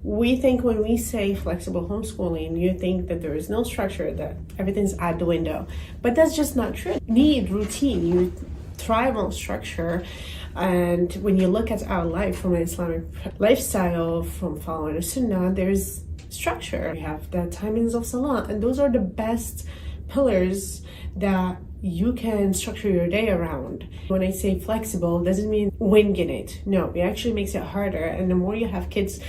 We think when we say flexible homeschooling, you think that there is no structure, that everything's out the window. But that's just not true. You need routine. You thrive on structure. And when you look at our life from an Islamic lifestyle, from following the Sunnah, there's structure. We have the timings of Salah, and those are the best pillars that you can structure your day around. When I say flexible, doesn't mean winging it. No, it actually makes it harder. And the more you have kids,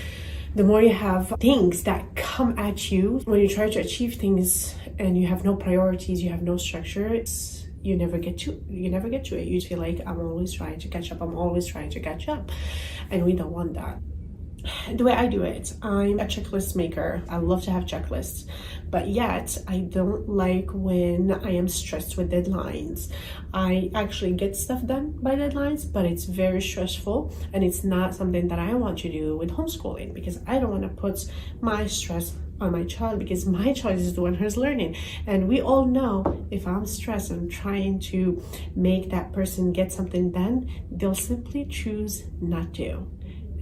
the more you have things that come at you. When you try to achieve things and you have no priorities, you have no structure, you never get to it. You feel like I'm always trying to catch up, and we don't want that. The way I do it, I'm a checklist maker. I love to have checklists, but yet I don't like when I am stressed with deadlines. I actually get stuff done by deadlines, but it's very stressful, and it's not something that I want to do with homeschooling, because I don't want to put my stress on my child, because my child is the one who's learning. And we all know, if I'm stressed and trying to make that person get something done, they'll simply choose not to.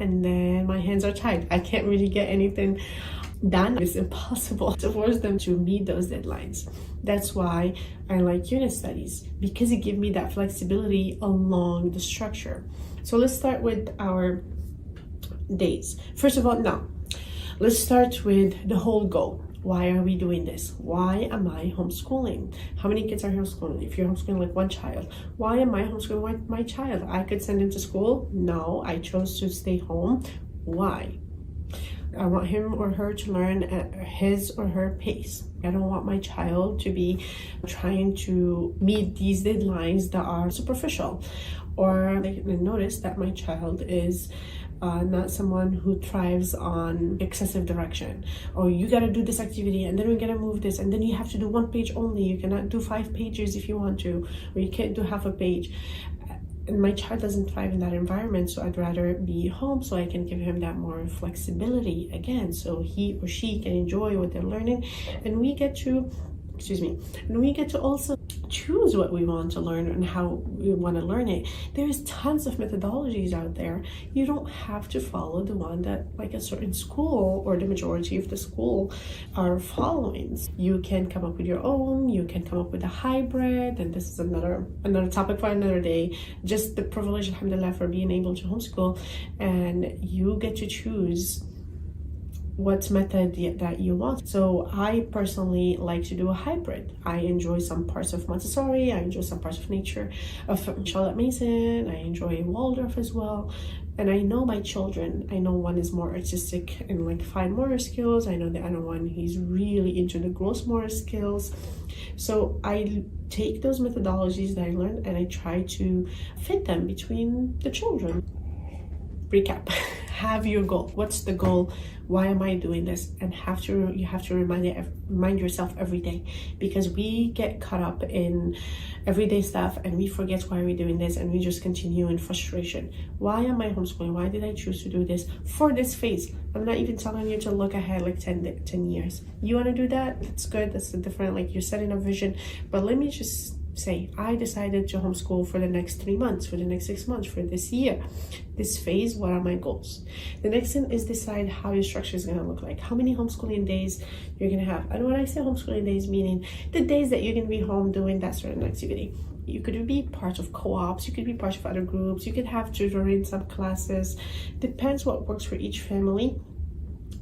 And then my hands are tied. I can't really get anything done. It's impossible to force them to meet those deadlines. That's why I like unit studies, because it gives me that flexibility along the structure. So let's start with our days. First of all, let's start with the whole goal. Why are we doing this? Why am I homeschooling? How many kids are homeschooling? If you're homeschooling like one child, why am I homeschooling my child? I could send him to school. No, I chose to stay home. Why? I want him or her to learn at his or her pace. I don't want my child to be trying to meet these deadlines that are superficial. Or I notice that my child is not someone who thrives on excessive direction. Or you gotta do this activity, and then we're gonna move this, and then you have to do 1 page only. You cannot do 5 pages if you want to, or you can't do half a page. And my child doesn't thrive in that environment, so I'd rather be home so I can give him that more flexibility again, so he or she can enjoy what they're learning, and we get to also choose what we want to learn and how we want to learn it. There's tons of methodologies out there. You don't have to follow the one that like a certain school or the majority of the school are following. You can come up with your own. You can come up with a hybrid, and this is another topic for another day. Just the privilege, alhamdulillah, for being able to homeschool, and you get to choose what method that you want. So I personally like to do a hybrid. I enjoy some parts of Montessori, I enjoy some parts of nature, of Charlotte Mason, I enjoy Waldorf as well. And I know my children, I know one is more artistic and like fine motor skills. I know the other one, he's really into the gross motor skills. So I take those methodologies that I learned and I try to fit them between the children. Recap. Have your goal. What's the goal? Why am I doing this? And you have to remind yourself every day, because we get caught up in everyday stuff and we forget why we're doing this, and we just continue in frustration. Why am I homeschooling? Why did I choose to do this for this phase? I'm not even telling you to look ahead like 10 years. You want to do that? That's good. That's a different, like you're setting a vision. But let me just say, I decided to homeschool for the next 3 months, for the next 6 months, for this year, this phase. What are my goals? The next thing is decide how your structure is going to look like. How many homeschooling days you're going to have. And when I say homeschooling days, meaning the days that you're going to be home doing that certain activity. You could be part of co-ops, you could be part of other groups, you could have tutoring, some classes. Depends what works for each family.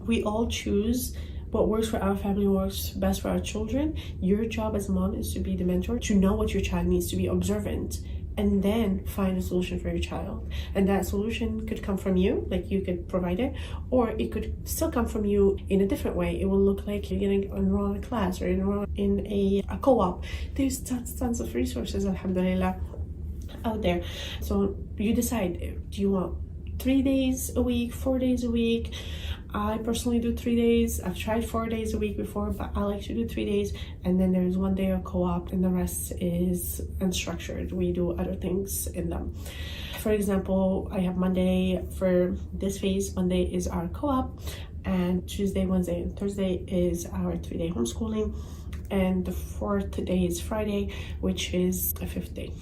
We all choose what works for our family, works best for our children. Your job as a mom is to be the mentor, to know what your child needs, to be observant, and then find a solution for your child. And that solution could come from you, like you could provide it, or it could still come from you in a different way. It will look like you're going to enroll in a class or enroll in a co-op. There's tons of resources, alhamdulillah, out there. So you decide, do you want 3 days a week, 4 days a week? I personally do 3 days. I've tried 4 days a week before, but I like to do 3 days. And then there's 1 day of co-op, and the rest is unstructured. We do other things in them. For example, I have Monday for this phase. Monday is our co-op, and Tuesday, Wednesday, and Thursday is our 3-day homeschooling. And the 4th day is Friday, which is a 5th day.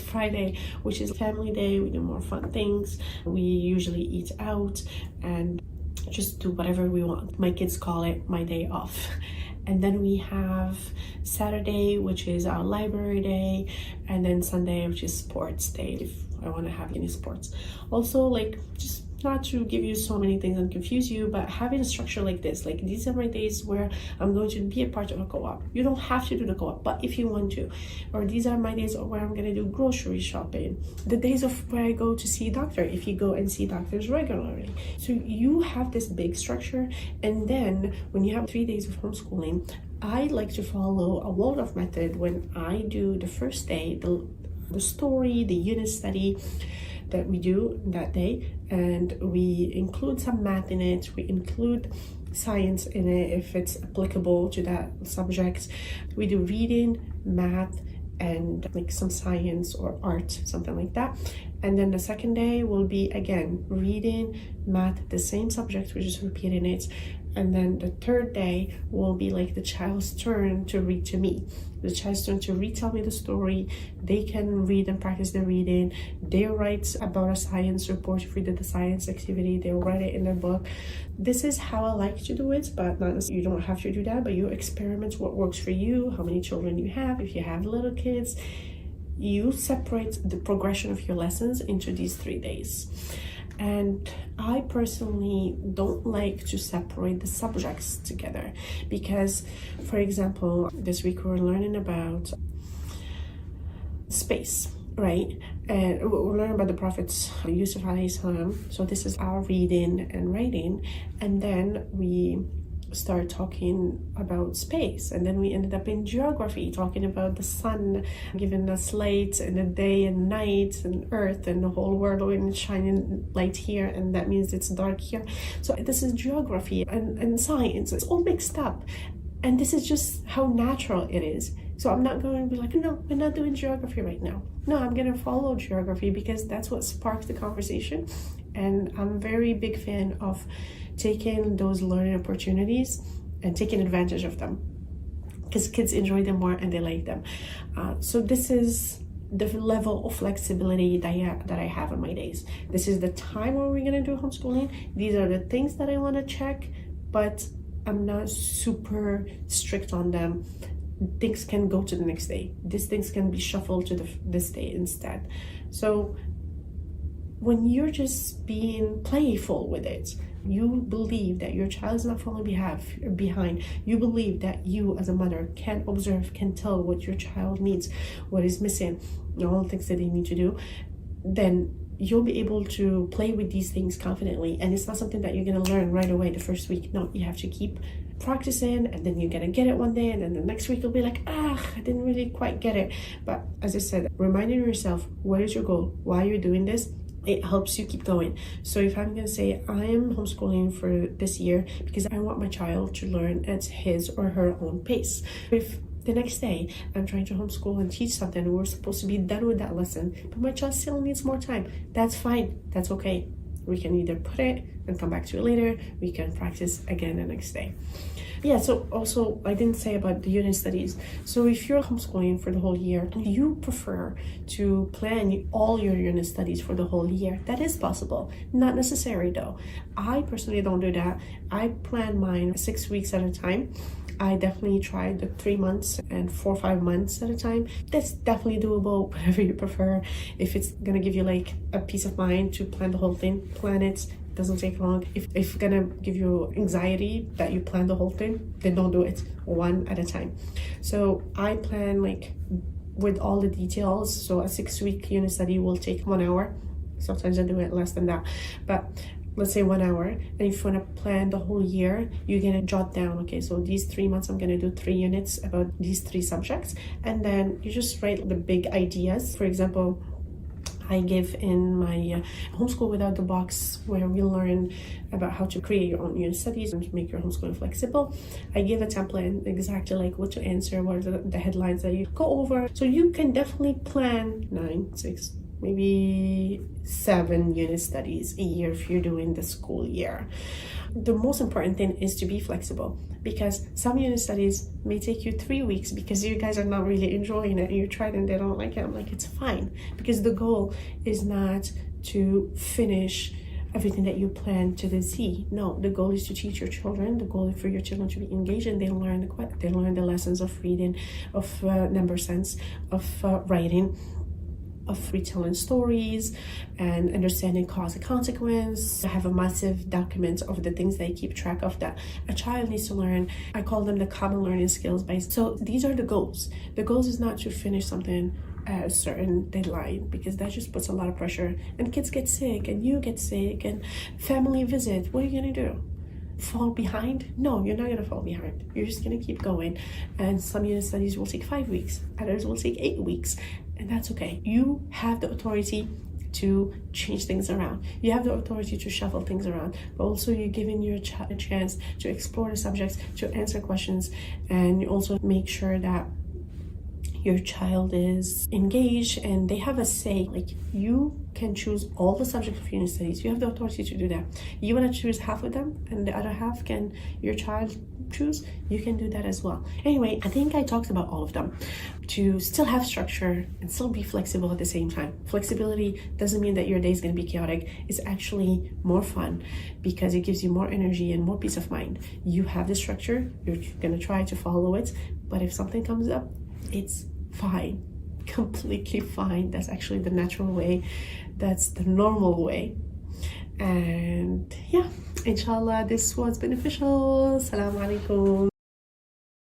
Friday, which is family day. We do more fun things. We usually eat out, and just do whatever we want. My kids call it my day off. And then we have Saturday, which is our library day, and then Sunday, which is sports day, if I want to have any sports. Also, like, just not to give you so many things and confuse you, but having a structure like this, like these are my days where I'm going to be a part of a co-op. You don't have to do the co-op, but if you want to. Or these are my days where I'm going to do grocery shopping. The days of where I go to see a doctor, if you go and see doctors regularly. So you have this big structure, and then when you have 3 days of homeschooling, I like to follow a Waldorf method when I do the first day, the story, the unit study that we do that day, and we include some math in it, we include science in it if it's applicable to that subject. We do reading, math, and like some science or art, something like that. And then the second day will be again reading, math, the same subject, we're just repeating it. And then the third day will be like the child's turn to read to me. The child's turn to retell me the story. They can read and practice their reading. They write about a science report if we did the science activity. They'll write it in their book. This is how I like to do it, but not necessarily, you don't have to do that, but you experiment what works for you, how many children you have. If you have little kids, you separate the progression of your lessons into these 3 days. And I personally don't like to separate the subjects together because, for example, this week we're learning about space, right? And we're learning about the prophets Yusuf alayhi salam. So this is our reading and writing, and then we start talking about space, and then we ended up in geography talking about the sun giving us light and the day and night and earth and the whole world when it's shining light here, and that means it's dark here. So this is geography and science. It's all mixed up, and this is just how natural it is. So I'm not going to be like, no, we're not doing geography right now. No, I'm going to follow geography because that's what sparked the conversation. And I'm a very big fan of taking those learning opportunities and taking advantage of them because kids enjoy them more and they like them. So this is the level of flexibility that I have on my days. This is the time when we're going to do homeschooling. These are the things that I want to check, but I'm not super strict on them. Things can go to the next day. These things can be shuffled to this day instead. So when you're just being playful with it, you believe that your child is not falling behind. You believe that you as a mother can observe, can tell what your child needs, what is missing, all the things that they need to do, then you'll be able to play with these things confidently. And it's not something that you're going to learn right away the first week. No, you have to keep practicing, and then you're going to get it one day, and then the next week you'll be like, I didn't really quite get it. But as I said, reminding yourself, what is your goal? Why are you doing this? It helps you keep going. So if I'm going to say I am homeschooling for this year because I want my child to learn at his or her own pace. If the next day I'm trying to homeschool and teach something and we're supposed to be done with that lesson, but my child still needs more time, that's fine. That's okay. We can either put it and come back to it later. We can practice again the next day. Yeah, so also I didn't say about the unit studies. So if you're homeschooling for the whole year, you prefer to plan all your unit studies for the whole year. That is possible. Not necessary though. I personally don't do that. I plan mine 6 weeks at a time. I definitely tried the 3 months and 4 or 5 months at a time. That's definitely doable, whatever you prefer. If it's gonna give you like a peace of mind to plan the whole thing, plan it. Doesn't take long. If it's gonna give you anxiety that you plan the whole thing, then don't do it, one at a time. So I plan like with all the details. So a 6-week unit study will take 1 hour. Sometimes I do it less than that, but let's say 1 hour. And if you want to plan the whole year, you're gonna jot down, okay, so these 3 months I'm gonna do 3 units about these 3 subjects, and then you just write the big ideas. For example, I give in my Homeschool Without the Box, where we learn about how to create your own unit studies and make your homeschooling flexible. I give a template exactly like what to answer, what are the headlines that you go over. So you can definitely plan 9, 6, maybe 7 unit studies a year if you're doing the school year. The most important thing is to be flexible, because some unit studies may take you 3 weeks because you guys are not really enjoying it and you tried and they don't like it. I'm like, it's fine, because the goal is not to finish everything that you plan to the Z. No, the goal is to teach your children. The goal is for your children to be engaged, and they learn the lessons of reading, of number sense, of writing, of retelling stories, and understanding cause and consequence. I have a massive document of the things that I keep track of that a child needs to learn. I call them the common learning skills based. So these are the goals. The goals is not to finish something at a certain deadline, because that just puts a lot of pressure, and kids get sick, and you get sick, and family visit. What are you gonna do? Fall behind? No, you're not gonna fall behind. You're just gonna keep going. And some unit studies will take 5 weeks, others will take 8 weeks, and that's okay. You have the authority to change things around. You have the authority to shuffle things around, but also you're giving your child a chance to explore the subjects, to answer questions, and you also make sure that your child is engaged and they have a say. Like, you can choose all the subjects of unit studies. You have the authority to do that. You want to choose half of them and the other half can your child choose, you can do that as well. Anyway, I think I talked about all of them. To still have structure and still be flexible at the same time. Flexibility doesn't mean that your day is going to be chaotic. It's actually more fun because it gives you more energy and more peace of mind. You have the structure, you're going to try to follow it, but if something comes up, it's fine, completely fine. That's actually the natural way, that's the normal way. And yeah, inshallah this was beneficial. Assalamu alaikum.